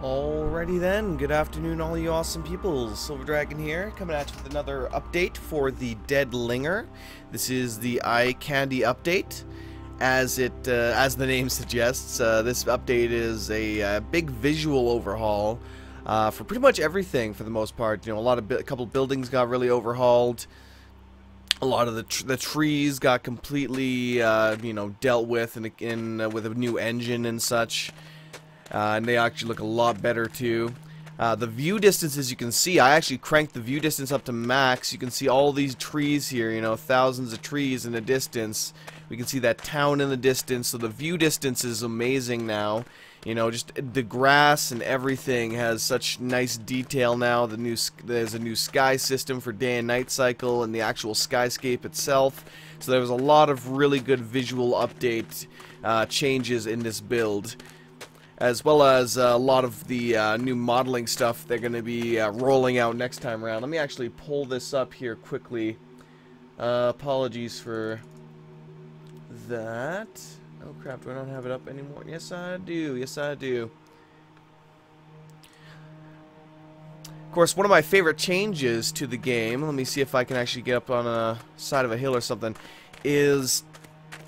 Alrighty then, good afternoon all you awesome people. Silver Dragon here, coming at you with another update for the Dead Linger. This is the eye candy update. As the name suggests, this update is a big visual overhaul for pretty much everything for the most part. You know, a couple buildings got really overhauled. A lot of the trees got completely dealt with with a new engine and such. And they actually look a lot better too. The view distance, as you can see, I actually cranked the view distance up to max. You can see all these trees here, you know, thousands of trees in the distance. We can see that town in the distance, so the view distance is amazing now. You know, just the grass and everything has such nice detail now. There's a new sky system for day and night cycle and the actual skyscape itself. So there was a lot of really good visual update changes in this build, as well as a lot of the new modeling stuff they're going to be rolling out next time around. Let me actually pull this up here quickly. Apologies for that. Oh crap, do I not have it up anymore? Yes I do, yes I do. Of course, one of my favorite changes to the game, let me see if I can actually get up on a side of a hill or something, is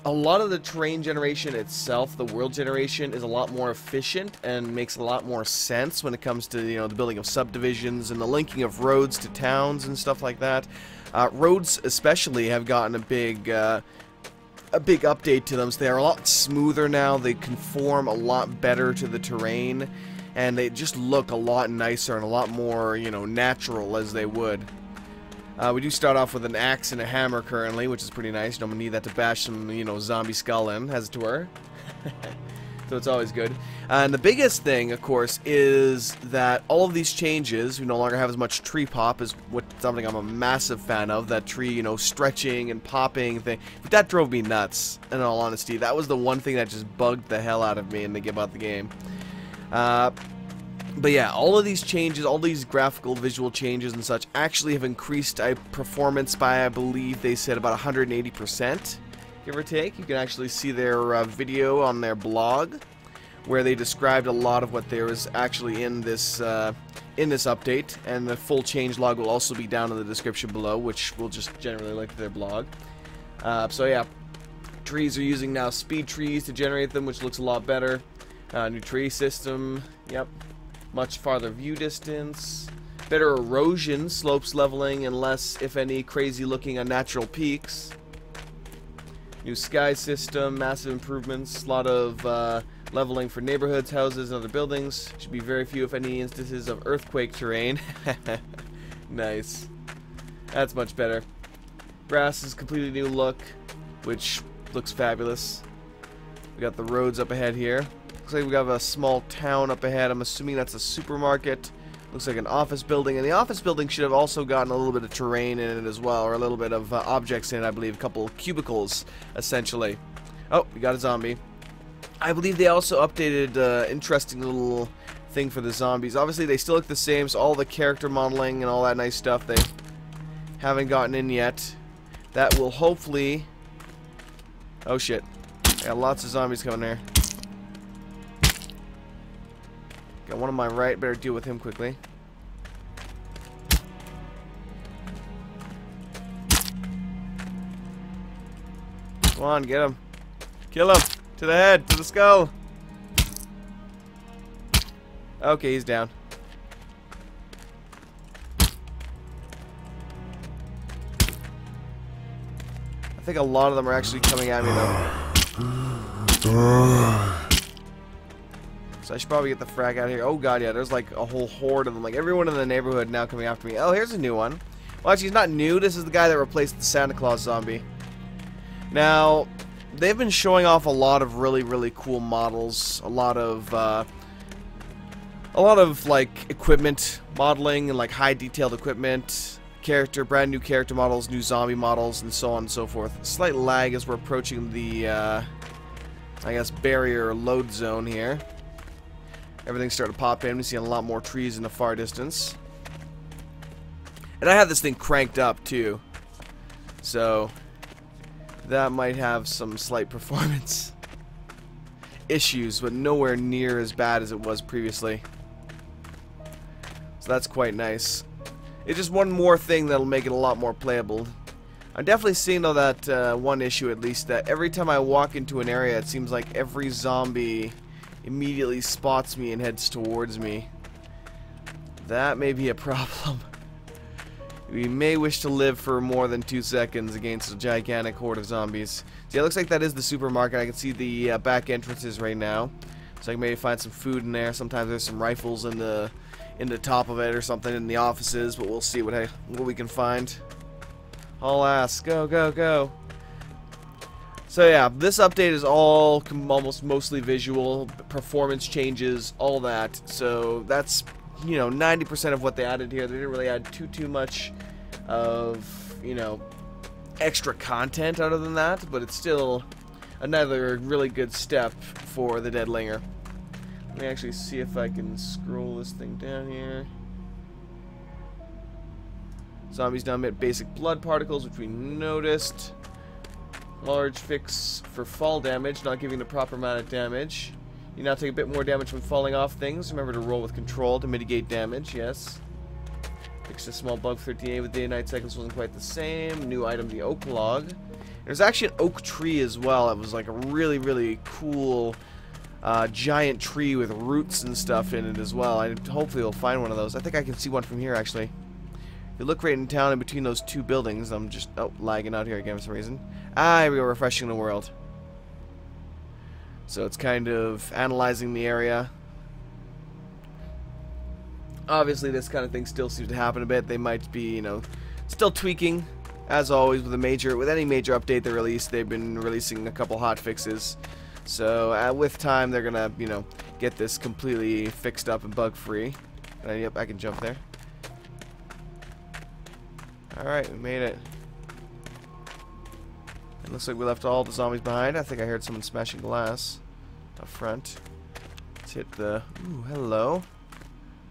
a lot of the terrain generation itself, the world generation, is a lot more efficient and makes a lot more sense when it comes to, you know, the building of subdivisions and the linking of roads to towns and stuff like that. Roads especially have gotten a big update to them, so they are a lot smoother now. They conform a lot better to the terrain, and they just look a lot nicer and a lot more, you know, natural as they would. We do start off with an axe and a hammer currently, which is pretty nice. You don't need that to bash some, you know, zombie skull in, as it were. So it's always good. And the biggest thing, of course, is that all of these changes, we no longer have as much tree pop, as something I'm a massive fan of. That tree, you know, stretching and popping thing. But that drove me nuts, in all honesty. That was the one thing that just bugged the hell out of me about the game. But yeah, all of these changes, all these graphical visual changes and such actually have increased performance by, I believe they said, about 180%, give or take. You can actually see their video on their blog, where they described a lot of what there is actually in this update, and the full change log will also be down in the description below, which will just generally link to their blog. So yeah, trees are using now speed trees to generate them, which looks a lot better. New tree system, yep. Much farther view distance, better erosion, slopes leveling, and less, if any, crazy looking unnatural peaks. New sky system, massive improvements, a lot of leveling for neighborhoods, houses, and other buildings. Should be very few, if any, instances of earthquake terrain. Nice. That's much better. Grass is a completely new look, which looks fabulous. We got the roads up ahead here. Looks like we have a small town up ahead. I'm assuming that's a supermarket. Looks like an office building, and the office building should have also gotten a little bit of terrain in it as well, or a little bit of objects in it, I believe. A couple cubicles, essentially. Oh, we got a zombie. I believe they also updated interesting little thing for the zombies. Obviously, they still look the same, so all the character modeling and all that nice stuff they haven't gotten in yet. That will hopefully... Oh, shit. I got lots of zombies coming there. Got one on my right, better deal with him quickly. Come on, get him. Kill him! To the head, to the skull! Okay, he's down. I think a lot of them are actually coming at me though. So I should probably get the frag out of here. Oh god, yeah, there's like a whole horde of them. Like everyone in the neighborhood now coming after me. Oh, here's a new one. Well, actually, he's not new. This is the guy that replaced the Santa Claus zombie. Now, they've been showing off a lot of really, really cool models. A lot of like equipment modeling and like high detailed equipment. Brand new character models, new zombie models, and so on and so forth. Slight lag as we're approaching the, I guess, barrier load zone here. Everything's starting to pop in. We see a lot more trees in the far distance. And I have this thing cranked up, too. So, that might have some slight performance issues, but nowhere near as bad as it was previously. So that's quite nice. It's just one more thing that'll make it a lot more playable. I'm definitely seeing, though, that one issue at least, that every time I walk into an area, it seems like every zombie immediately spots me and heads towards me. That may be a problem. We may wish to live for more than 2 seconds against a gigantic horde of zombies. See, it looks like that is the supermarket. I can see the back entrances right now. So I can maybe find some food in there. Sometimes there's some rifles in the top of it or something in the offices, but we'll see what we can find. All ass. Go, go, go. So yeah, this update is all almost mostly visual, performance changes, all that. So that's, you know, 90% of what they added here. They didn't really add too much of, you know, extra content other than that, but it's still another really good step for the Dead Linger. Let me actually see if I can scroll this thing down here. Zombies now emit basic blood particles, which we noticed. Large fix for fall damage, not giving the proper amount of damage. You now take a bit more damage from falling off things. Remember to roll with control to mitigate damage, yes. Fixed a small bug 13A with day and night cycles, wasn't quite the same. New item, the oak log. There's actually an oak tree as well. It was like a really, really cool giant tree with roots and stuff in it as well. Hopefully we'll find one of those. I think I can see one from here actually. If you look right in town in between those two buildings, I'm just lagging out here again for some reason. Here we go, refreshing the world. So it's kind of analyzing the area. Obviously this kind of thing still seems to happen a bit. They might be, you know, still tweaking, as always with any major update they release. They've been releasing a couple hot fixes. So with time they're gonna, you know, get this completely fixed up and bug free. Yep, I can jump there. Alright, we made it. It looks like we left all the zombies behind. I think I heard someone smashing glass up front. Let's hit the... Ooh, hello.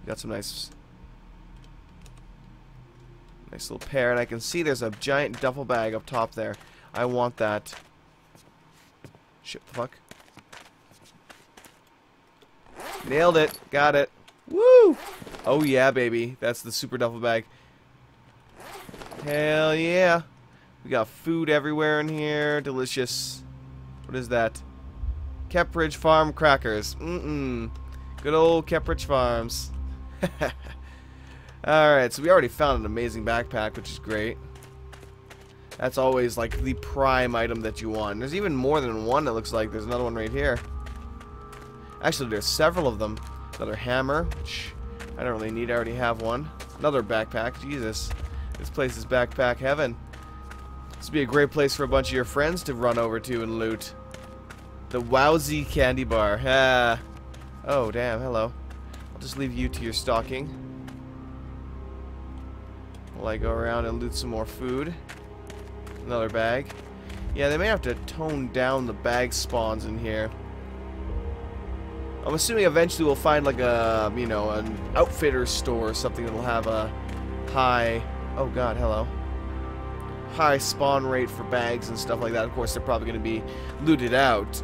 Got some nice little pair. And I can see there's a giant duffel bag up top there. I want that. Shit, fuck. Nailed it. Got it. Woo! Oh yeah, baby. That's the super duffel bag. Hell yeah. We got food everywhere in here. Delicious. What is that? Kepridge Farm crackers. Good old Kepridge Farms. Alright, so we already found an amazing backpack, which is great. That's always like the prime item that you want. There's even more than one, it looks like. There's another one right here. Actually, there's several of them. Another hammer, which I don't really need. I already have one. Another backpack. Jesus. This place is backpack heaven. This would be a great place for a bunch of your friends to run over to and loot. The Wowzy candy bar. Oh, damn. Hello. I'll just leave you to your stalking while I go around and loot some more food. Another bag. Yeah, they may have to tone down the bag spawns in here. I'm assuming eventually we'll find like a, you know, an outfitter store or something that'll have a high... Oh god, hello. High spawn rate for bags and stuff like that. Of course, they're probably going to be looted out.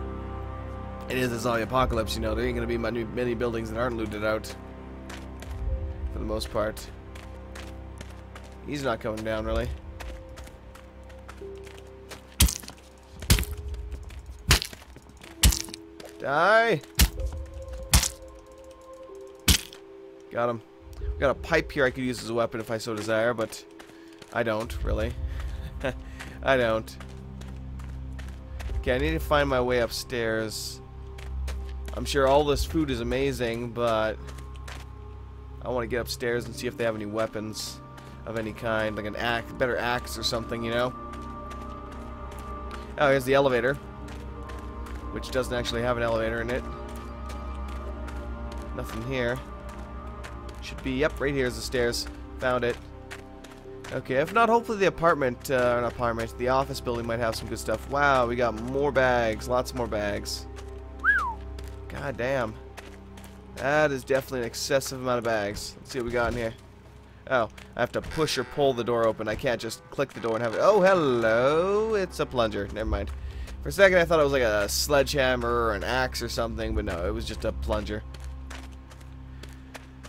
It is a zombie apocalypse, you know. There ain't going to be many buildings that aren't looted out. For the most part. He's not coming down, really. Die! Got him. Got a pipe here I could use as a weapon if I so desire, but I don't, really. I don't. Okay, I need to find my way upstairs. I'm sure all this food is amazing, but I want to get upstairs and see if they have any weapons of any kind, like an axe, better axe or something, you know? Oh, here's the elevator, which doesn't actually have an elevator in it. Nothing here. Should be, yep, right here is the stairs. Found it. Okay, if not, hopefully the apartment, or not apartment, the office building might have some good stuff. Wow, we got more bags, lots more bags. God damn. That is definitely an excessive amount of bags. Let's see what we got in here. Oh, I have to push or pull the door open. I can't just click the door and have it. Oh, hello. It's a plunger. Never mind. For a second, I thought it was like a sledgehammer or an axe or something, but no, it was just a plunger.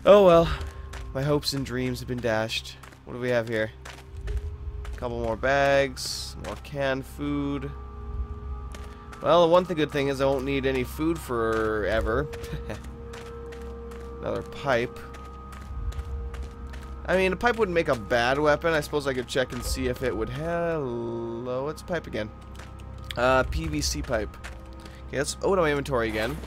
Oh well. My hopes and dreams have been dashed. What do we have here? A couple more bags, more canned food. Well, the one good thing is I won't need any food forever. Another pipe. I mean, a pipe wouldn't make a bad weapon. I suppose I could check and see if it would... Hello, what's a pipe again? PVC pipe. Okay, let's open my inventory again.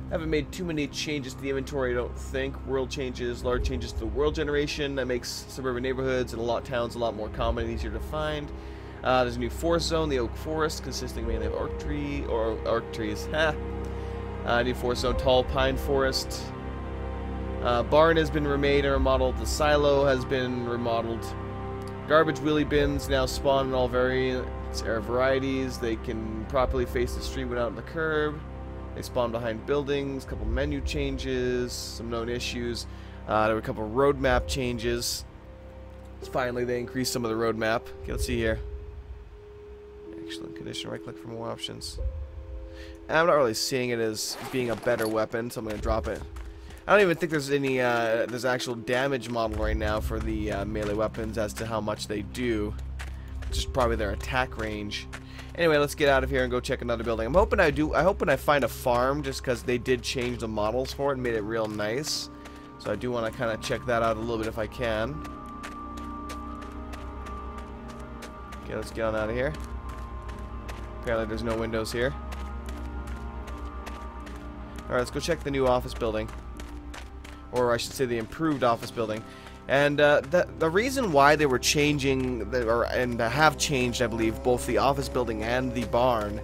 I haven't made too many changes to the inventory, I don't think. World changes, large changes to the world generation. That makes suburban neighborhoods and towns a lot more common and easier to find. There's a new forest zone, the oak forest, consisting mainly of oak trees. New forest zone, tall pine forest. Barn has been remade and remodeled. The silo has been remodeled. Garbage wheelie bins now spawn in all varieties. They can properly face the street without the curb. They spawn behind buildings. A couple menu changes. Some known issues. There were a couple roadmap changes. Finally, they increased some of the roadmap. Okay, let's see here. Excellent condition. Right click for more options. And I'm not really seeing it as being a better weapon, so I'm going to drop it. I don't even think there's any there's actual damage model right now for the melee weapons as to how much they do. Just probably their attack range. Anyway, let's get out of here and go check another building. I hope when I find a farm, just because they did change the models for it and made it real nice. So I do want to kind of check that out a little bit if I can. Okay, let's get on out of here. Apparently there's no windows here. Alright, let's go check the new office building. Or I should say the improved office building. And the reason why they were changing, and have changed, I believe, both the office building and the barn,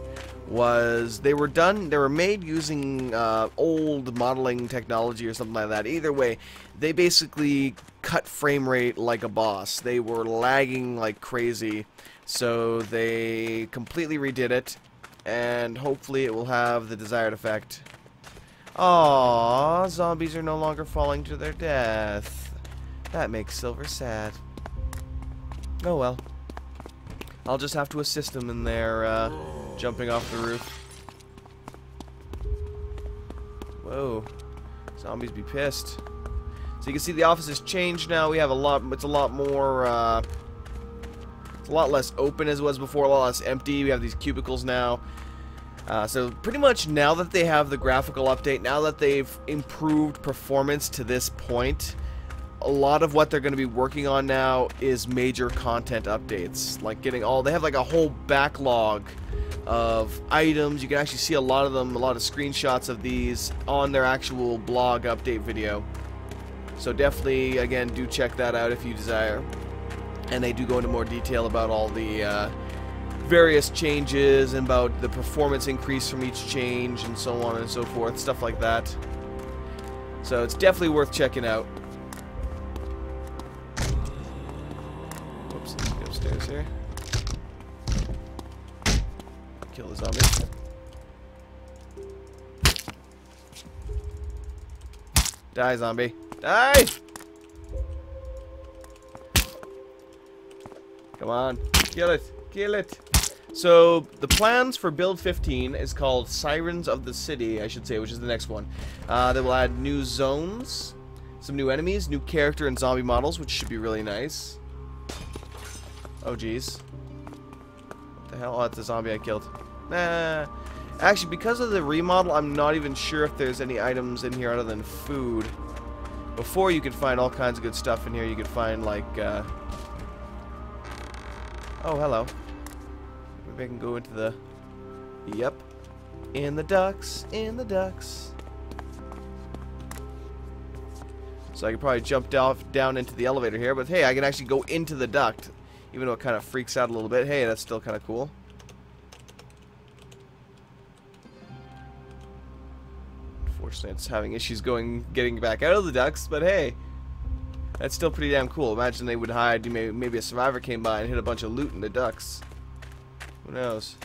was they were made using old modeling technology or something like that. Either way, they basically cut frame rate like a boss. They were lagging like crazy, so they completely redid it, and hopefully it will have the desired effect. Aww, zombies are no longer falling to their death. That makes Silver sad. Oh well. I'll just have to assist them in their jumping off the roof. Whoa. Zombies be pissed. So you can see the office has changed now. We have it's a lot more, it's a lot less open as it was before, a lot less empty. We have these cubicles now. So pretty much now that they have the graphical update, now that they've improved performance to this point, a lot of what they're going to be working on now is major content updates. Like they have like a whole backlog of items. You can actually see a lot of them, a lot of screenshots of these on their actual blog update video. So definitely, again, do check that out if you desire. And they do go into more detail about all the various changes and about the performance increase from each change and so on and so forth, stuff like that. So it's definitely worth checking out. Whoops, let's get upstairs here. Kill the zombie. Die, zombie. Die! Come on. Kill it. Kill it. So, the plans for Build 15 is called Sirens of the City, I should say, which is the next one. They will add new zones, some new enemies, new character and zombie models, which should be really nice. Oh, jeez. What the hell? Oh, that's a zombie I killed. Nah. Actually, because of the remodel, I'm not even sure if there's any items in here other than food. Before, you could find all kinds of good stuff in here. You could find, like, oh, hello. Maybe I can go into the... Yep. In the ducts. In the ducts. So I could probably jump down into the elevator here, but hey, I can actually go into the duct. Even though it kind of freaks out a little bit. Hey, that's still kind of cool. Unfortunately, it's having issues getting back out of the ducts, but hey. That's still pretty damn cool. Imagine they would hide, maybe a survivor came by and hit a bunch of loot in the ducts. Who knows?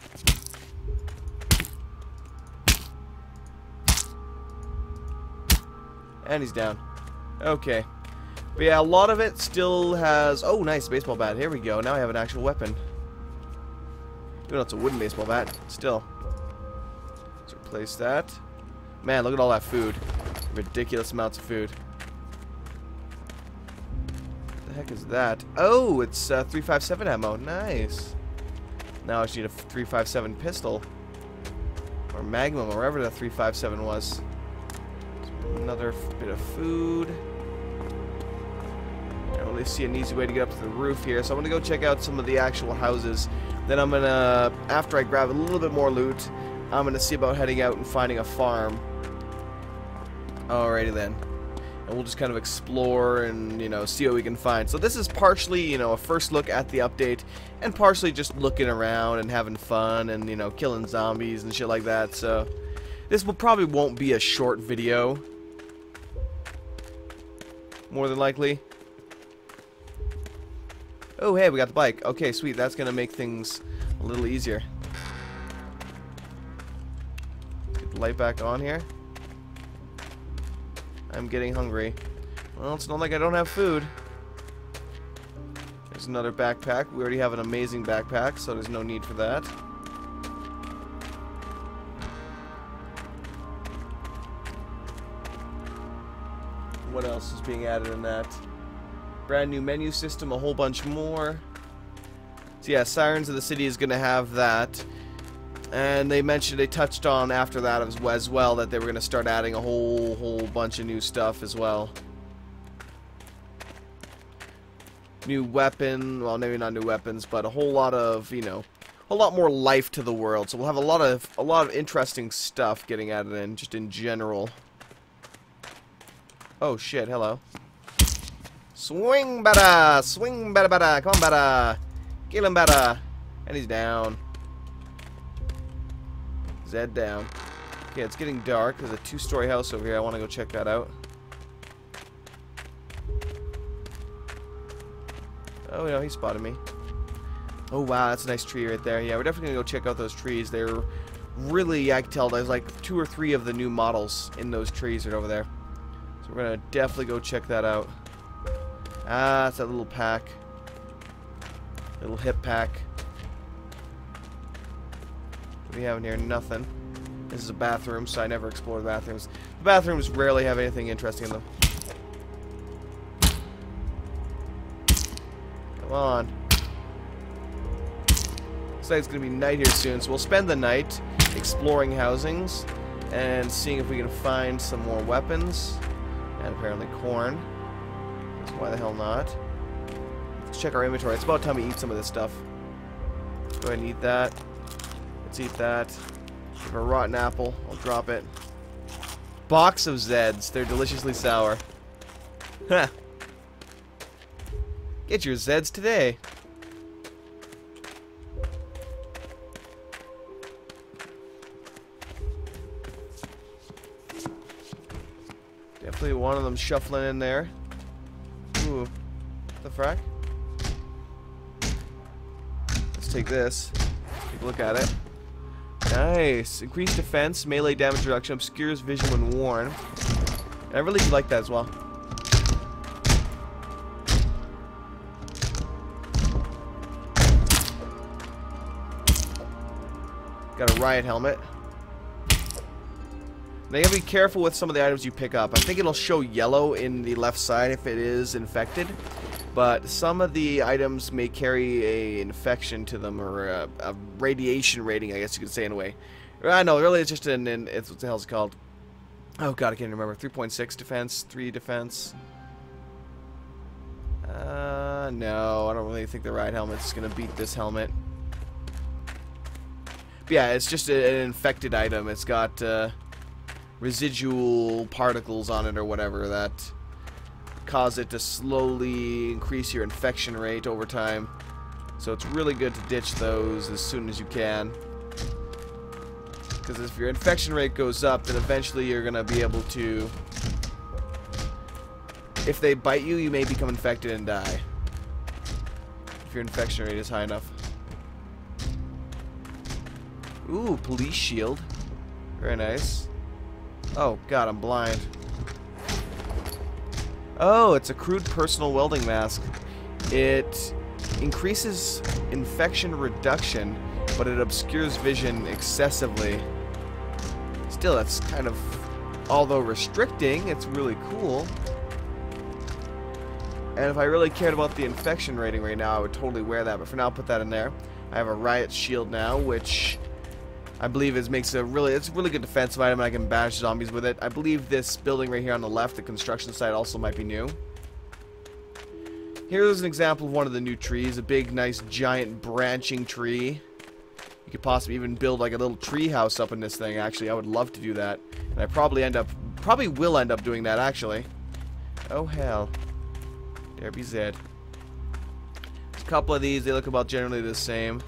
And he's down. Okay. But yeah, a lot of it still has... Oh, nice, baseball bat. Here we go. Now I have an actual weapon. Even though it's a wooden baseball bat, still. Let's replace that. Man, look at all that food. Ridiculous amounts of food. The heck is that? Oh, it's 357 ammo. Nice. Now I just need a 357 pistol. Or magnum, or wherever the 357 was. Another bit of food. I don't really see an easy way to get up to the roof here, so I'm gonna go check out some of the actual houses. Then I'm gonna, after I grab a little bit more loot, I'm gonna see about heading out and finding a farm. Alrighty then. And we'll just kind of explore and, you know, see what we can find. So this is partially, you know, a first look at the update, and partially just looking around and having fun and, you know, killing zombies and shit like that. So this probably won't be a short video, more than likely. Oh, hey, we got the bike. Okay, sweet. That's gonna make things a little easier. Get the light back on here. I'm getting hungry. Well, it's not like I don't have food. There's another backpack. We already have an amazing backpack, so there's no need for that. What else is being added in that? Brand new menu system, a whole bunch more. So yeah, Sirens of the City is going to have that. And they mentioned, they touched on after that as well, that they were going to start adding a whole bunch of new stuff as well. New weapon, well, maybe not new weapons, but a whole lot of, you know, a lot more life to the world. So we'll have a lot of interesting stuff getting added in, just in general. Oh shit, hello. Swing better! Swing better, better! Come on, better! Kill him better! And he's down. Zed down. Okay, it's getting dark. There's a 2-story house over here. I want to go check that out. Oh, no, he spotted me. Oh, wow, that's a nice tree right there. Yeah, we're definitely going to go check out those trees. They're really, I can tell, there's like 2 or 3 of the new models in those trees right over there. So we're going to definitely go check that out. Ah, it's that little pack. Little hip pack. What do we have in here? Nothing. This is a bathroom, so I never explore the bathrooms. The bathrooms rarely have anything interesting in them. Come on. Looks like it's going to be night here soon, so we'll spend the night exploring housings and seeing if we can find some more weapons. And apparently corn. So why the hell not? Let's check our inventory. It's about time we eat some of this stuff. Go ahead and eat that. Let's eat that. Give a rotten apple. I'll drop it. Box of Zeds. They're deliciously sour. Huh. Get your Zeds today. Definitely one of them shuffling in there. Ooh. What the frack? Let's take this. Take a look at it. Nice. Increased defense, melee damage reduction, obscures vision when worn. And I really do like that as well. Got a riot helmet. Now you gotta be careful with some of the items you pick up. I think it'll show yellow in the left side if it is infected. But some of the items may carry a infection to them, or a radiation rating, I guess you could say in a way. I know, really it's just it's what the hell is it called? Oh god, I can't remember. 3.6 defense, 3 defense. No, I don't really think the riot helmet's gonna beat this helmet. But yeah, it's just an infected item. It's got residual particles on it or whatever that cause it to slowly increase your infection rate over time. So it's really good to ditch those as soon as you can. Because if your infection rate goes up, then eventually you're going to be able to... If they bite you, you may become infected and die. If your infection rate is high enough. Ooh, police shield. Very nice. Oh, God, I'm blind. Oh, it's a crude personal welding mask. It increases infection reduction, but it obscures vision excessively. Still, that's kind of, although restricting, it's really cool. And if I really cared about the infection rating right now, I would totally wear that. But for now, I'll put that in there. I have a riot shield now, which I believe it's a really good defensive item, and I can bash zombies with it. I believe this building right here on the left, the construction site, also might be new. Here's an example of one of the new trees, a big, nice, giant branching tree. You could possibly even build like a little tree house up in this thing. Actually, I would love to do that, and I probably will end up doing that actually. Oh hell, there be Zed. There's a couple of these. They look about generally the same.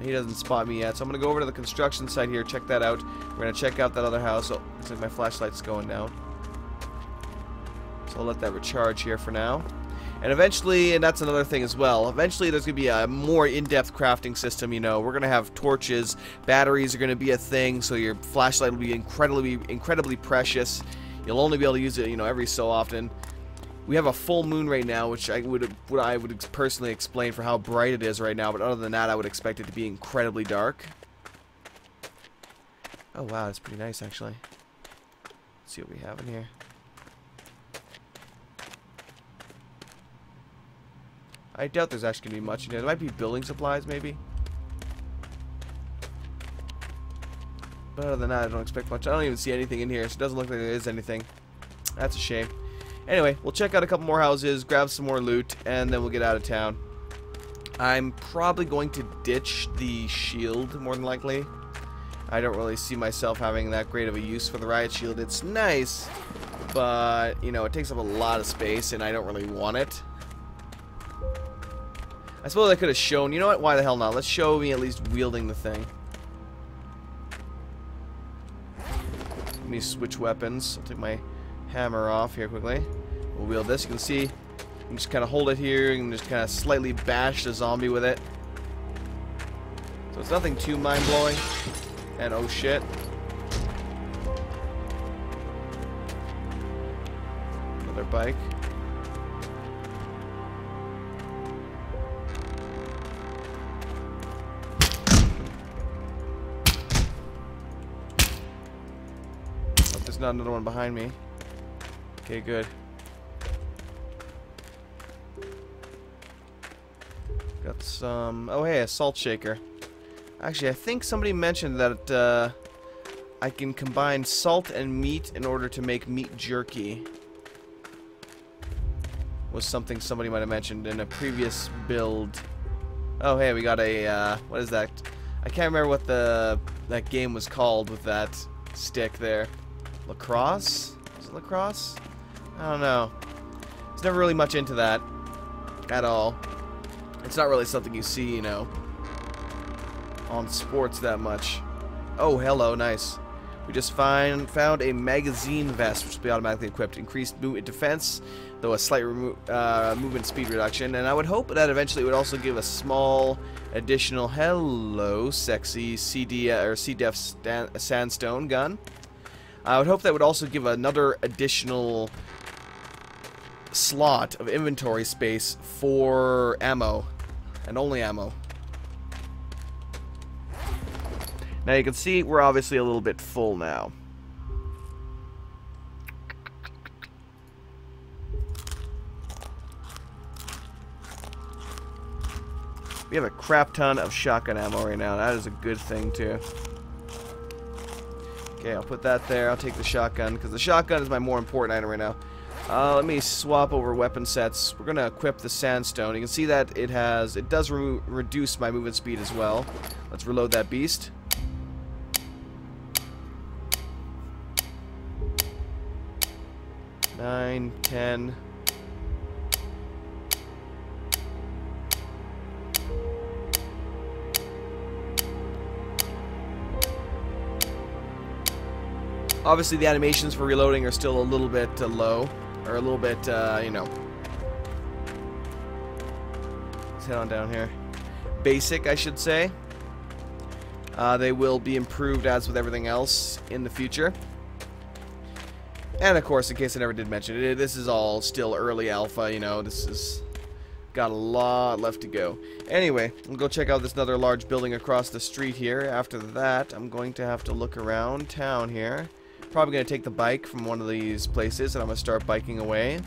He doesn't spot me yet, so I'm gonna go over to the construction site here. Check that out. We're gonna check out that other house. Oh, looks like my flashlight's going down. So I'll let that recharge here for now. And eventually, and that's another thing as well, eventually there's going to be a more in-depth crafting system, you know. We're going to have torches, batteries are going to be a thing, so your flashlight will be incredibly precious. You'll only be able to use it, you know, every so often. We have a full moon right now, which I would personally explain for how bright it is right now, but other than that, I would expect it to be incredibly dark. Oh wow, that's pretty nice actually. Let's see what we have in here. I doubt there's actually going to be much in here. There might be building supplies, maybe. But other than that, I don't expect much. I don't even see anything in here, so it doesn't look like there is anything. That's a shame. Anyway, we'll check out a couple more houses, grab some more loot, and then we'll get out of town. I'm probably going to ditch the shield, more than likely. I don't really see myself having that great of a use for the riot shield. It's nice, but, you know, it takes up a lot of space, and I don't really want it. I suppose I could have shown. You know what? Why the hell not? Let's show me at least wielding the thing. Let me switch weapons. I'll take my hammer off here quickly. We'll wield this. You can see, you can just kind of hold it here and just kind of slightly bash the zombie with it. So it's nothing too mind-blowing. And oh shit. Another bike. There's not another one behind me. Okay, good. Got some... Oh, hey, a salt shaker. Actually, I think somebody mentioned that I can combine salt and meat in order to make meat jerky. Was something somebody might have mentioned in a previous build. Oh, hey, we got a... what is that? I can't remember what that game was called with that stick there. Lacrosse? Is it lacrosse? I don't know. It's never really much into that at all. It's not really something you see, you know, on sports that much. Oh, hello, nice. We just found a magazine vest, which will be automatically equipped. Increased movement defense, though a slight movement speed reduction. And I would hope that eventually it would also give a small additional, hello, sexy C-Def sandstone gun. I would hope that would also give another additional slot of inventory space for ammo, and only ammo. Now you can see we're obviously a little bit full now. We have a crap ton of shotgun ammo right now. That is a good thing too. Okay, I'll put that there. I'll take the shotgun, because the shotgun is my more important item right now. Let me swap over weapon sets. We're going to equip the sandstone. You can see that it does reduce my movement speed as well. Let's reload that beast. 9, 10... Obviously, the animations for reloading are still a little bit low, or a little bit, you know. Let's head on down here. Basic, I should say. They will be improved as with everything else in the future. And of course, in case I never did mention it, this is all still early alpha, you know. This is got a lot left to go. Anyway, we'll go check out this another large building across the street here. After that, I'm going to have to look around town here. Probably going to take the bike from one of these places, and I'm going to start biking away.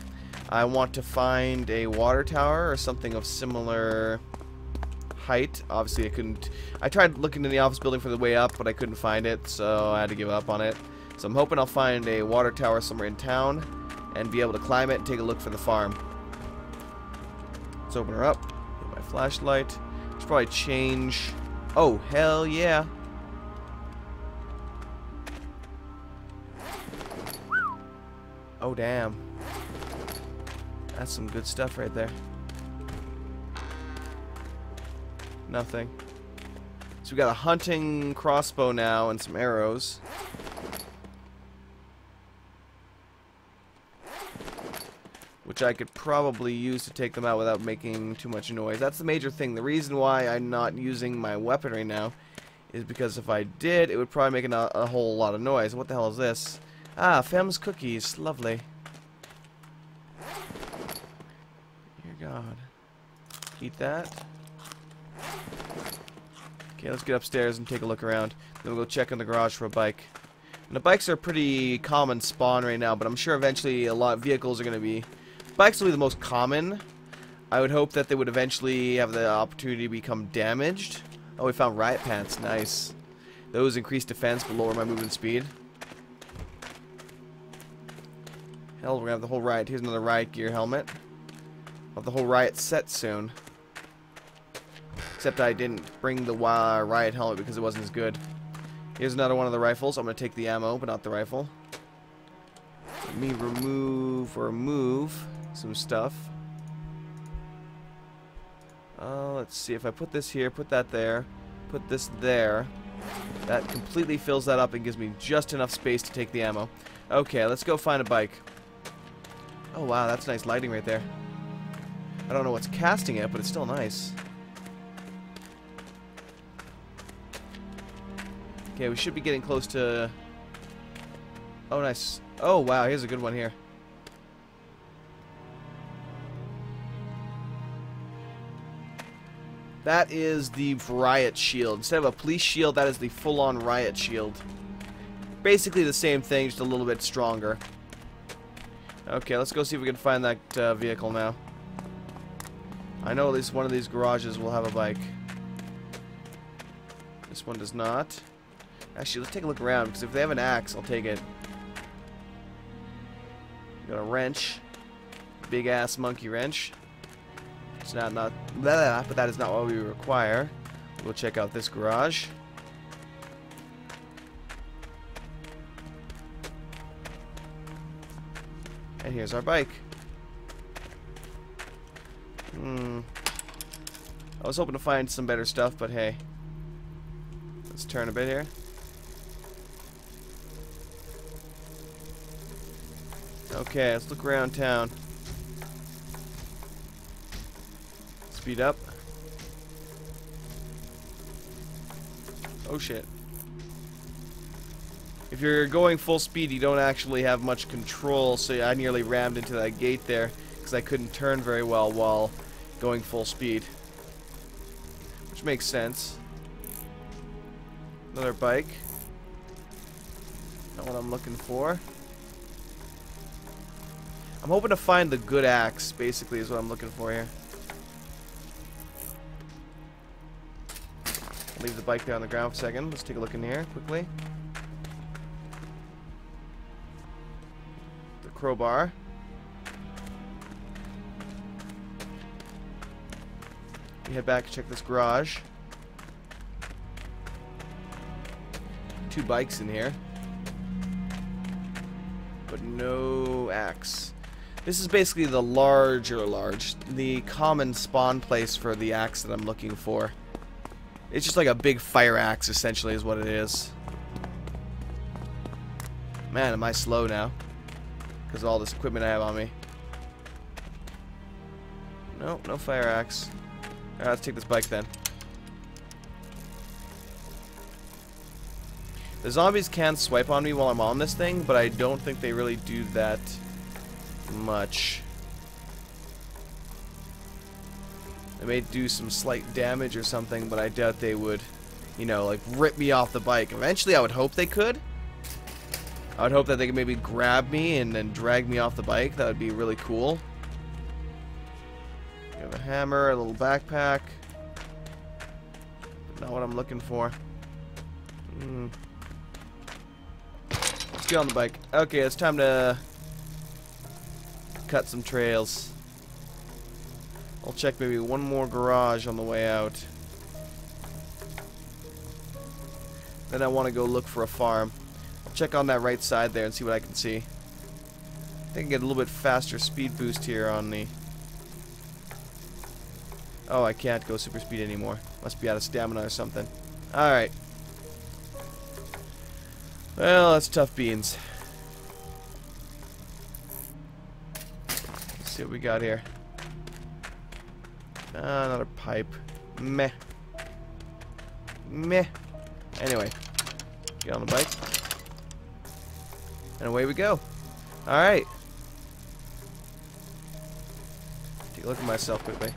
I want to find a water tower or something of similar height. Obviously, I couldn't. I tried looking in the office building for the way up, but I couldn't find it, so I had to give up on it. So I'm hoping I'll find a water tower somewhere in town and be able to climb it and take a look for the farm. Let's open her up. Get my flashlight. Should probably change. Oh, hell yeah. Oh, damn. That's some good stuff right there. Nothing. So we got a hunting crossbow now and some arrows. Which I could probably use to take them out without making too much noise. That's the major thing. The reason why I'm not using my weapon right now is because if I did, it would probably make a whole lot of noise. What the hell is this? Ah, Fem's cookies. Lovely. Dear God. Eat that. Okay, let's get upstairs and take a look around. Then we'll go check in the garage for a bike. And the bikes are a pretty common spawn right now, but I'm sure eventually a lot of vehicles are going to be... Bikes will be the most common. I would hope that they would eventually have the opportunity to become damaged. Oh, we found riot pants. Nice. Those increase defense but lower my movement speed. Hell, we're going to have the whole riot. Here's another riot gear helmet. I'll have the whole riot set soon. Except I didn't bring the riot helmet because it wasn't as good. Here's another one of the rifles. I'm going to take the ammo, but not the rifle. Let me remove some stuff. Let's see. If I put this here, put that there, put this there. That completely fills that up and gives me just enough space to take the ammo. Okay, let's go find a bike. Oh, wow. That's nice lighting right there. I don't know what's casting it, but it's still nice. Okay, we should be getting close to... Oh, nice. Oh, wow, here's a good one here. That is the riot shield. Instead of a police shield, that is the full-on riot shield. Basically the same thing, just a little bit stronger. Okay, let's go see if we can find that vehicle now. I know at least one of these garages will have a bike. This one does not. Actually, let's take a look around, because if they have an axe, I'll take it. Got a wrench. Big-ass monkey wrench. It's not but that is not what we require. We'll check out this garage. And here's our bike. I was hoping to find some better stuff, but hey. Let's turn a bit here. Okay, let's look around town. Speed up. Oh shit. If you're going full speed, you don't actually have much control, so I nearly rammed into that gate there because I couldn't turn very well while going full speed. Which makes sense. Another bike. Not what I'm looking for. I'm hoping to find the good axe, basically, is what I'm looking for here. I'll leave the bike there on the ground for a second. Let's take a look in here, quickly. The crowbar. We head back and check this garage. 2 bikes in here. But no axe. This is basically the the common spawn place for the axe that I'm looking for. It's just like a big fire axe, essentially, is what it is. Man, am I slow now. Because of all this equipment I have on me. Nope, no fire axe. Alright, let's take this bike then. The zombies can swipe on me while I'm on this thing, but I don't think they really do that much. They may do some slight damage or something, but I doubt they would, you know, like rip me off the bike. Eventually I would hope they could, I would hope that they could maybe grab me and then drag me off the bike. That would be really cool. You have a hammer, a little backpack. Not what I'm looking for. Let's get on the bike. Okay, it's time to cut some trails. I'll check maybe one more garage on the way out. Then I want to go look for a farm. I'll check on that right side there and see what I can see. I think I can get a little bit faster speed boost here on the... Oh, I can't go super speed anymore. Must be out of stamina or something. Alright. Well, that's tough beans. Let's see what we got here. Another pipe. Meh. Meh. Anyway. Get on the bike. And away we go. Alright. Take a look at myself quickly.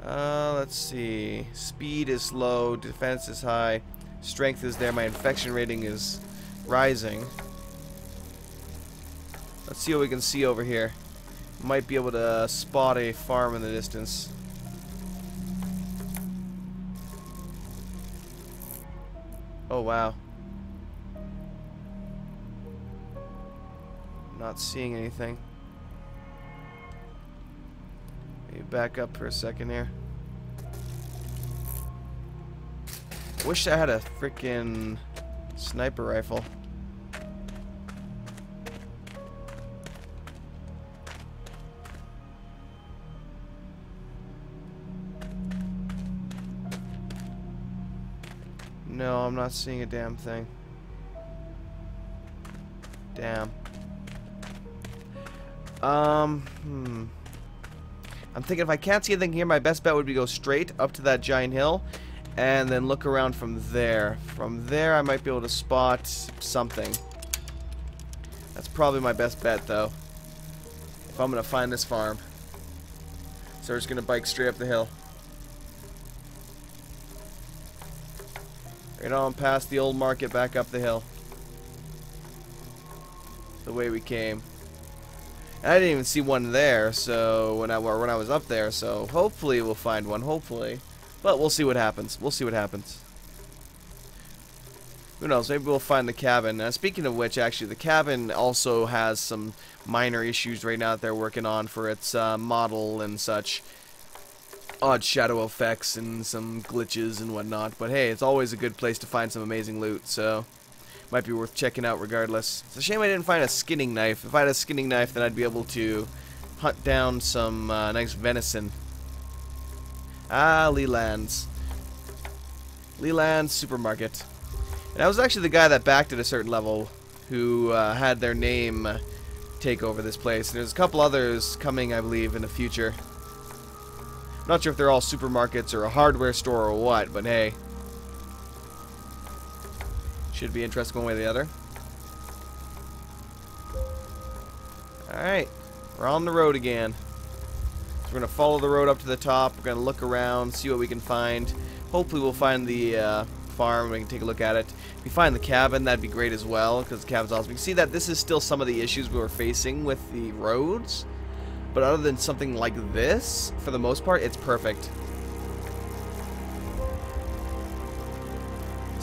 Let's see. Speed is low. Defense is high. Strength is there. My infection rating is rising. Let's see what we can see over here. Might be able to spot a farm in the distance. Oh, wow. Not seeing anything. Maybe back up for a second here. Wish I had a freaking sniper rifle. No, I'm not seeing a damn thing. Damn. I'm thinking if I can't see anything here, my best bet would be go straight up to that giant hill and then look around from there. From there, I might be able to spot something. That's probably my best bet, though, if I'm going to find this farm. So we're just going to bike straight up the hill. Right on past the old market, back up the hill. The way we came. And I didn't even see one there, so when I was up there, so hopefully we'll find one, hopefully. But we'll see what happens. We'll see what happens. Who knows, maybe we'll find the cabin. Speaking of which, actually, the cabin also has some minor issues right now that they're working on for its model and such. Odd shadow effects and some glitches and whatnot. But hey, it's always a good place to find some amazing loot, so might be worth checking out regardless. It's a shame I didn't find a skinning knife. If I had a skinning knife, then I'd be able to hunt down some nice venison. Ah, Leland's. Leland's supermarket. And I was actually the guy that backed at a certain level who had their name take over this place. And there's a couple others coming, I believe, in the future. I'm not sure if they're all supermarkets or a hardware store or what, but hey. Should be interesting one way or the other. Alright, we're on the road again. So we're going to follow the road up to the top. We're going to look around, see what we can find. Hopefully we'll find the farm. We can take a look at it. If we find the cabin, that'd be great as well, because the cabin's awesome. You can see that this is still some of the issues we were facing with the roads. But other than something like this, for the most part, it's perfect.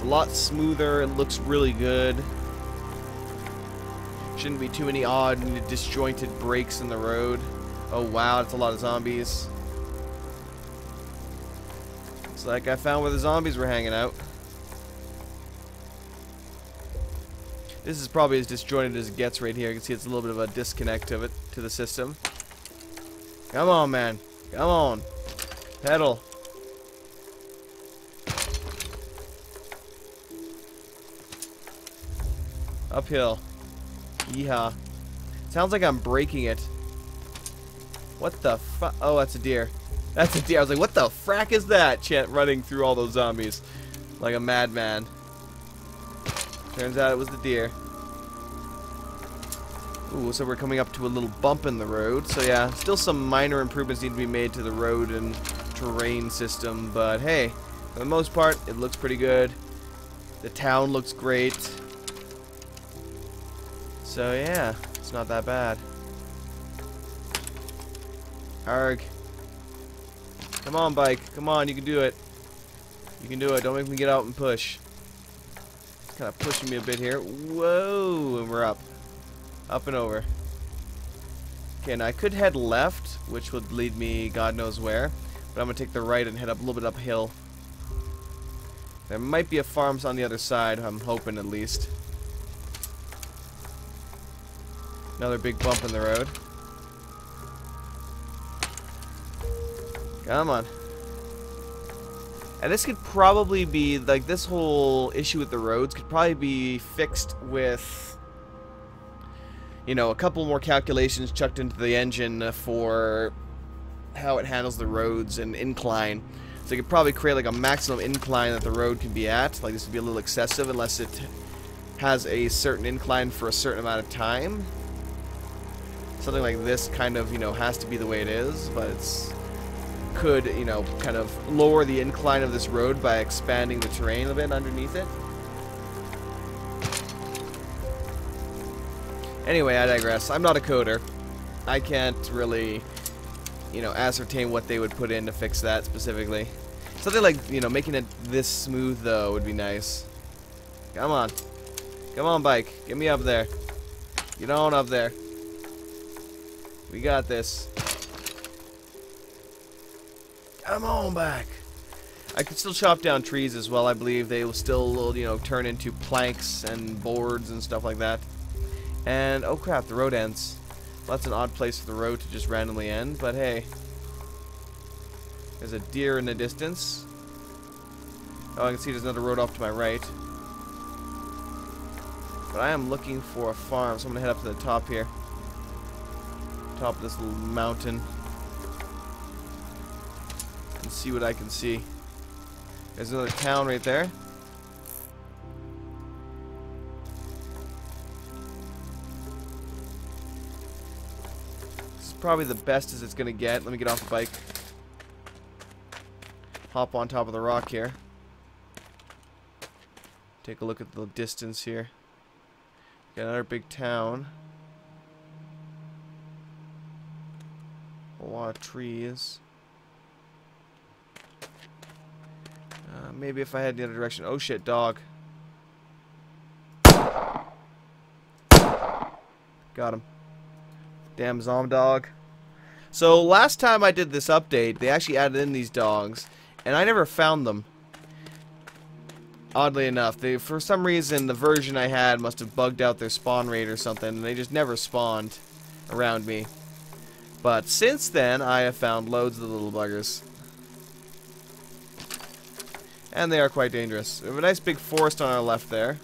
A lot smoother. It looks really good. Shouldn't be too many odd and disjointed breaks in the road. Oh wow, that's a lot of zombies. Looks like I found where the zombies were hanging out. This is probably as disjointed as it gets right here. You can see it's a little bit of a disconnect of it to the system. Come on, man. Come on. Pedal. Uphill. Yeehaw. Sounds like I'm breaking it. What the fuck? Oh, that's a deer. That's a deer. I was like, what the frack is that? Chant running through all those zombies like a madman. Turns out it was the deer. Ooh, so we're coming up to a little bump in the road. So yeah, still some minor improvements need to be made to the road and terrain system. But hey, for the most part, it looks pretty good. The town looks great. So yeah, it's not that bad. Arg. Come on, bike. Come on, you can do it. You can do it. Don't make me get out and push. It's kind of pushing me a bit here. Whoa, and we're up. Up and over. Okay, now I could head left, which would lead me God knows where. But I'm going to take the right and head up a little bit uphill. There might be a farm on the other side, I'm hoping at least. Another big bump in the road. Come on. And this could probably be, like, this whole issue with the roads could probably be fixed with, you know, a couple more calculations chucked into the engine for how it handles the roads and incline. So you could probably create like a maximum incline that the road can be at. Like, this would be a little excessive unless it has a certain incline for a certain amount of time. Something like this kind of, you know, has to be the way it is, but it's could, you know, kind of lower the incline of this road by expanding the terrain a bit underneath it. Anyway, I digress. I'm not a coder. I can't really, you know, ascertain what they would put in to fix that specifically. Something like, you know, making it this smooth, though, would be nice. Come on. Come on, bike. Get me up there. Get on up there. We got this. Come on back. I could still chop down trees as well. I believe they will still, you know, turn into planks and boards and stuff like that. And, oh crap, the road ends. Well, that's an odd place for the road to just randomly end, but hey. There's a deer in the distance. Oh, I can see there's another road off to my right. But I am looking for a farm, so I'm going to head up to the top here. Top of this little mountain. And see what I can see. There's another town right there. This is probably the best as it's going to get. Let me get off the bike. Hop on top of the rock here. Take a look at the distance here. Got another big town. A lot of trees. Maybe if I head the other direction. Oh shit, dog. Got him. Damn zombie dog. So last time I did this update, they actually added in these dogs, and I never found them. Oddly enough, for some reason the version I had must have bugged out their spawn rate or something, and they just never spawned around me. But since then, I have found loads of the little buggers. And they are quite dangerous. We have a nice big forest on our left there.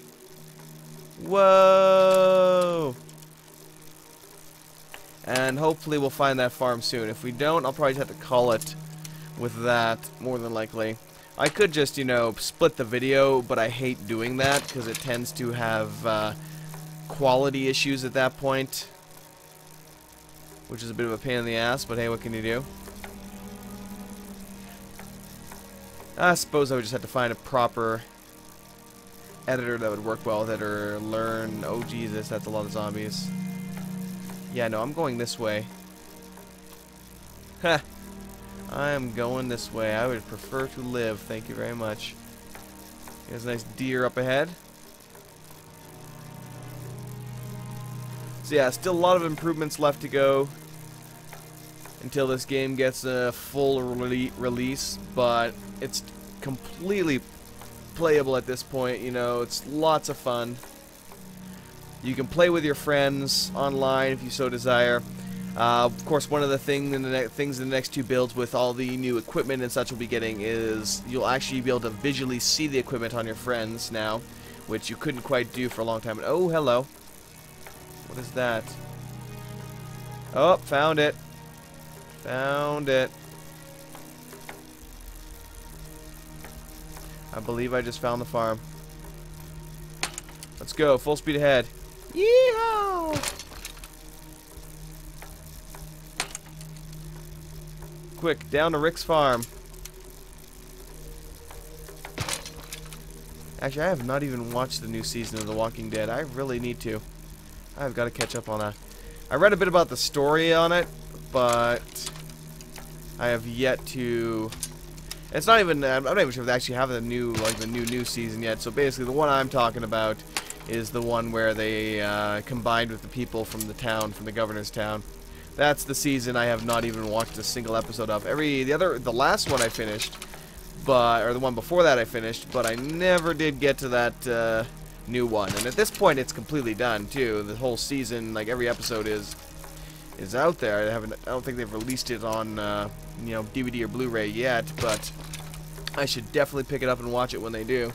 Whoa! And hopefully we'll find that farm soon. If we don't, I'll probably have to call it with that, more than likely. I could just, you know, split the video, but I hate doing that because it tends to have quality issues at that point. Which is a bit of a pain in the ass, but hey, what can you do? I suppose I would just have to find a proper editor that would work well with it, or learn... Oh, Jesus, that's a lot of zombies. Yeah, no, I'm going this way. Ha! I am going this way. I would prefer to live, thank you very much. There's a nice deer up ahead. So yeah, still a lot of improvements left to go until this game gets a full release, but it's completely playable at this point. You know, it's lots of fun. You can play with your friends online if you so desire. Of course, one of the things in the next two builds with all the new equipment and such we'll be getting is you'll actually be able to visually see the equipment on your friends now, which you couldn't quite do for a long time. Oh, hello. What is that? Oh, found it. Found it. I believe I just found the farm. Let's go, full speed ahead. Yeehaw! Quick, down to Rick's farm. Actually, I have not even watched the new season of The Walking Dead. I really need to. I've got to catch up on that. I read a bit about the story on it, but I have yet to... It's not even... I'm not even sure if they actually have the new season yet. So basically, the one I'm talking about is the one where they combined with the people from the town, from the governor's town. That's the season I have not even watched a single episode of. The last one I finished, or the one before that I finished, but I never did get to that new one. And at this point, it's completely done too. The whole season, like every episode, is out there. I don't think they've released it on you know, DVD or Blu-ray yet, but I should definitely pick it up and watch it when they do.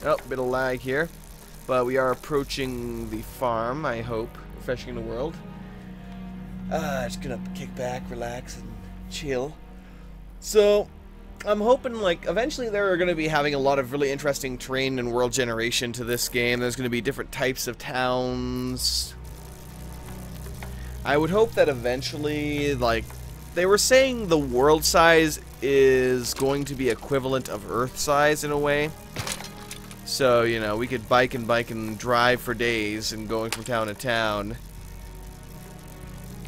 Oh, bit of lag here, but we are approaching the farm, I hope. Refreshing the world. Just gonna kick back, relax, and chill. So, I'm hoping, like, eventually they're going to be having a lot of really interesting terrain and world generation to this game. There's going to be different types of towns. I would hope that eventually, like, they were saying the world size is going to be equivalent of Earth size in a way. So, you know, we could bike and drive for days and going from town to town.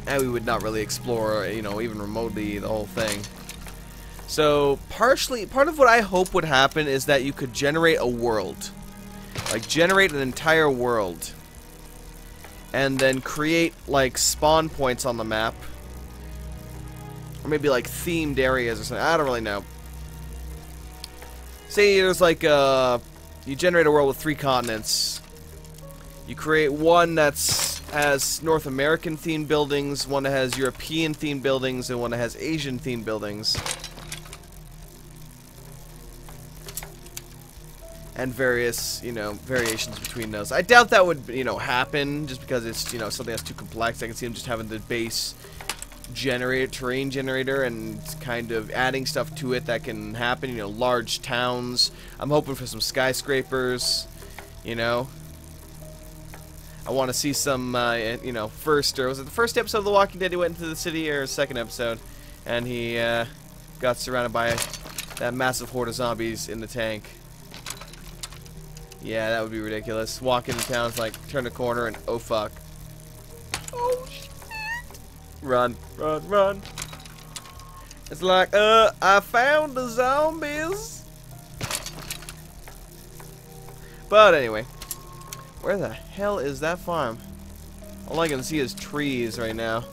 And we would not really explore, you know, even remotely the whole thing. So, part of what I hope would happen is that you could generate a world. Like, generate an entire world. And then create, like, spawn points on the map. Or maybe, like, themed areas or something. I don't really know. Say there's, like, you generate a world with 3 continents. You create one has North American themed buildings, one that has European themed buildings, and one that has Asian themed buildings. And various, you know, variations between those. I doubt that would, you know, happen just because it's, you know, something that's too complex. I can see them just having the base terrain generator and kind of adding stuff to it that can happen, you know, large towns. I'm hoping for some skyscrapers, you know. I want to see some, you know, was it the first episode of The Walking Dead he went into the city, or second episode, and he got surrounded by that massive horde of zombies in the tank. Yeah, that would be ridiculous. Walk into town, it's like, turn the corner and, oh fuck. Oh shit. Run, run, run. It's like, I found the zombies. But anyway, where the hell is that farm? All I can see is trees right now.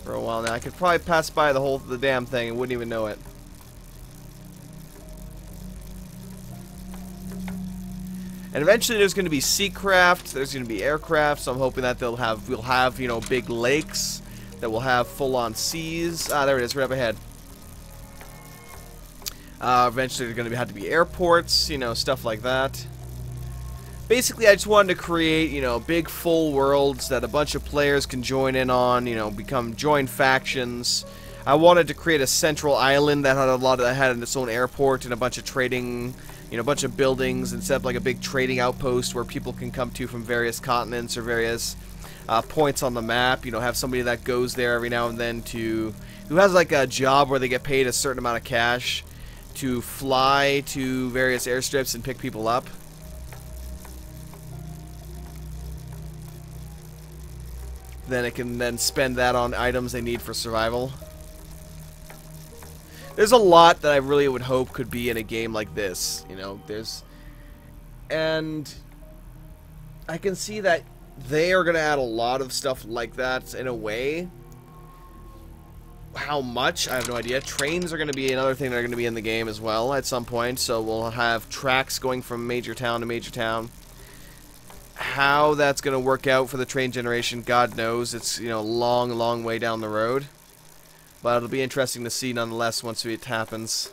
For a while now. I could probably pass by the damn thing and wouldn't even know it. And eventually there's going to be seacraft, there's going to be aircraft, so I'm hoping that we'll have, you know, big lakes that will have full-on seas. Ah, there it is, right up ahead. Eventually there's going to have to be airports, you know, stuff like that. Basically, I just wanted to create, you know, big full worlds that a bunch of players can join in on, you know, join factions. I wanted to create a central island that had its own airport and a bunch of trading, you know, a bunch of buildings, and set up like a big trading outpost where people can come to from various continents or various points on the map. You know, have somebody that goes there every now and then who has like a job where they get paid a certain amount of cash to fly to various airstrips and pick people up. Then it can then spend that on items they need for survival. There's a lot that I really would hope could be in a game like this, you know, and I can see that they are going to add a lot of stuff like that in a way. How much? I have no idea. Trains are going to be another thing that are going to be in the game as well at some point, so we'll have tracks going from major town to major town. How that's going to work out for the train generation, God knows. It's, you know, long, long way down the road. But it'll be interesting to see nonetheless once it happens.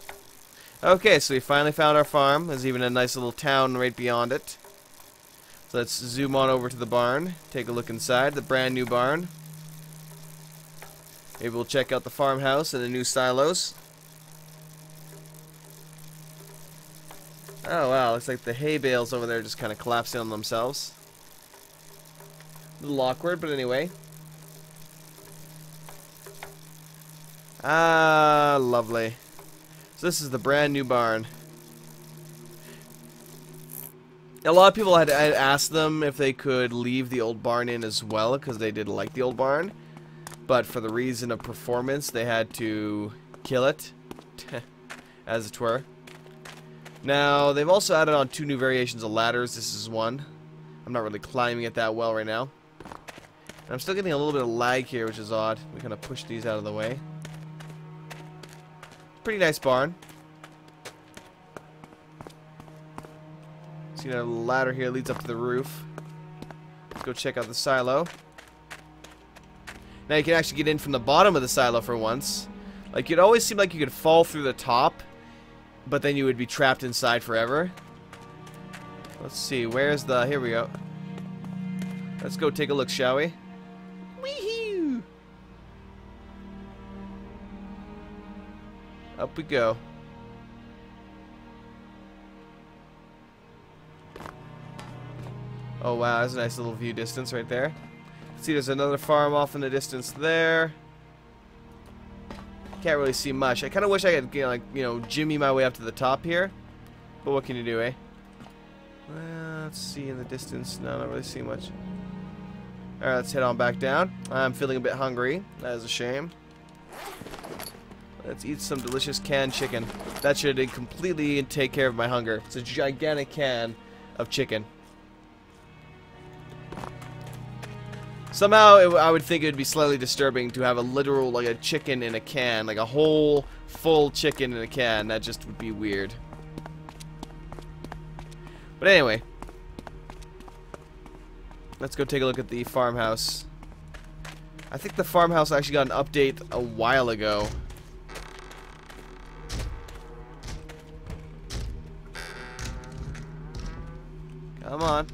Okay, so we finally found our farm. There's even a nice little town right beyond it. So let's zoom on over to the barn. Take a look inside, the brand new barn. Maybe we'll check out the farmhouse and the new silos. Oh wow, looks like the hay bales over there just kind of collapsed in on themselves. A little awkward, but anyway. Ah, lovely. So this is the brand new barn. A lot of people had asked them if they could leave the old barn in as well, because they didn't like the old barn. But for the reason of performance, they had to kill it, as it were. Now, they've also added on 2 new variations of ladders. This is one. I'm not really climbing it that well right now. And I'm still getting a little bit of lag here, which is odd. We kind of push these out of the way. Pretty nice barn. See, a ladder here leads up to the roof. Let's go check out the silo. Now you can actually get in from the bottom of the silo for once. Like, it always seemed like you could fall through the top, but then you would be trapped inside forever. Let's see, where's the... Here we go. Let's go take a look, shall we? Wee-hoo! Up we go. Oh wow, that's a nice little view distance right there. See, there's another farm off in the distance there. Can't really see much. I kind of wish I could, like, jimmy my way up to the top here. But what can you do, eh? Well, let's see in the distance. No, not really see much. Alright, let's head on back down. I'm feeling a bit hungry. That is a shame. Let's eat some delicious canned chicken. That should completely take care of my hunger. It's a gigantic can of chicken. Somehow, I would think it would be slightly disturbing to have a literal, like, a chicken in a can. Like, a whole, full chicken in a can. That just would be weird. But anyway. Let's go take a look at the farmhouse. I think the farmhouse actually got an update a while ago. Come on.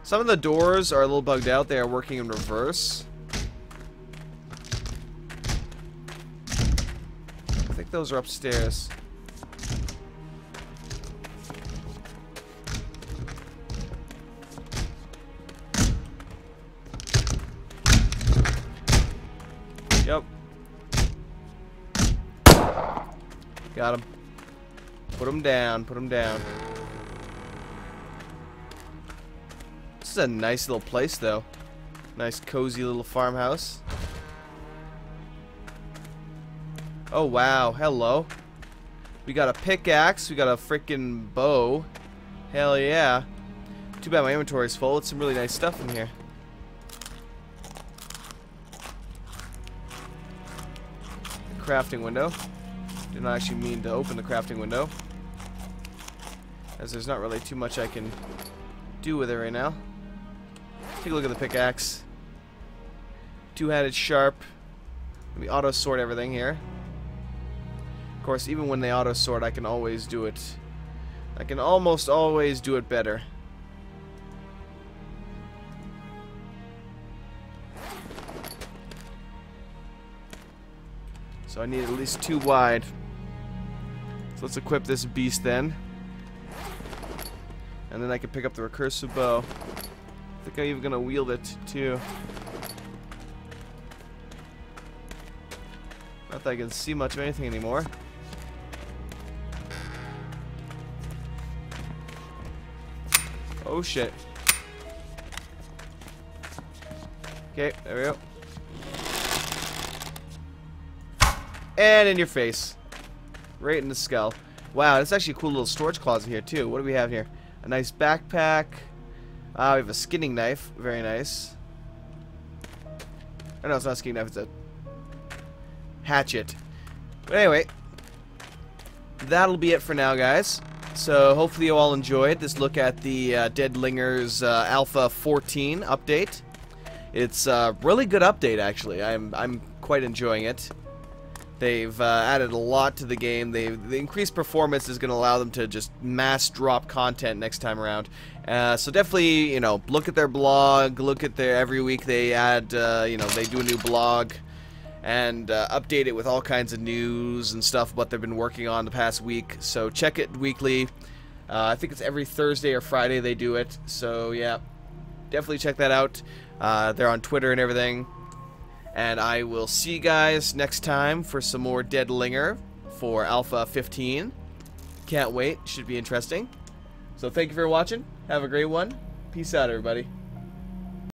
Some of the doors are a little bugged out. They are working in reverse. I think those are upstairs. Yep. Got him. Put him down. Put him down. This is a nice little place, though. Nice, cozy little farmhouse. Oh, wow. Hello. We got a pickaxe. We got a freaking bow. Hell yeah. Too bad my inventory's full. It's some really nice stuff in here. Crafting window. Did not actually mean to open the crafting window, as there's not really too much I can do with it right now. Take a look at the pickaxe. Two-handed sharp. Let me auto sort everything here. Of course, even when they auto sort, I can always do it. I can almost always do it better. So I need at least 2 wide. So let's equip this beast then. And then I can pick up the recursive bow. I think I'm even gonna wield it too. Not that I can see much of anything anymore. Oh shit. Okay, there we go. And in your face. Right in the skull. Wow, that's actually a cool little storage closet here too. What do we have here? A nice backpack. We have a skinning knife. Very nice. Oh no, it's not a skinning knife, it's a hatchet. But anyway, that'll be it for now, guys. So hopefully you all enjoyed this look at the Dead Linger's Alpha 14 update. It's a really good update, actually. I'm quite enjoying it. They've added a lot to the game. The increased performance is going to allow them to just mass drop content next time around. So definitely, look at their blog. Look at their every week they add, they do a new blog and update it with all kinds of news and stuff what they've been working on the past week. So check it weekly. I think it's every Thursday or Friday they do it. So yeah, definitely check that out. They're on Twitter and everything. And I will see you guys next time for some more Dead Linger for Alpha 15. Can't wait. Should be interesting. So thank you for watching. Have a great one. Peace out, everybody.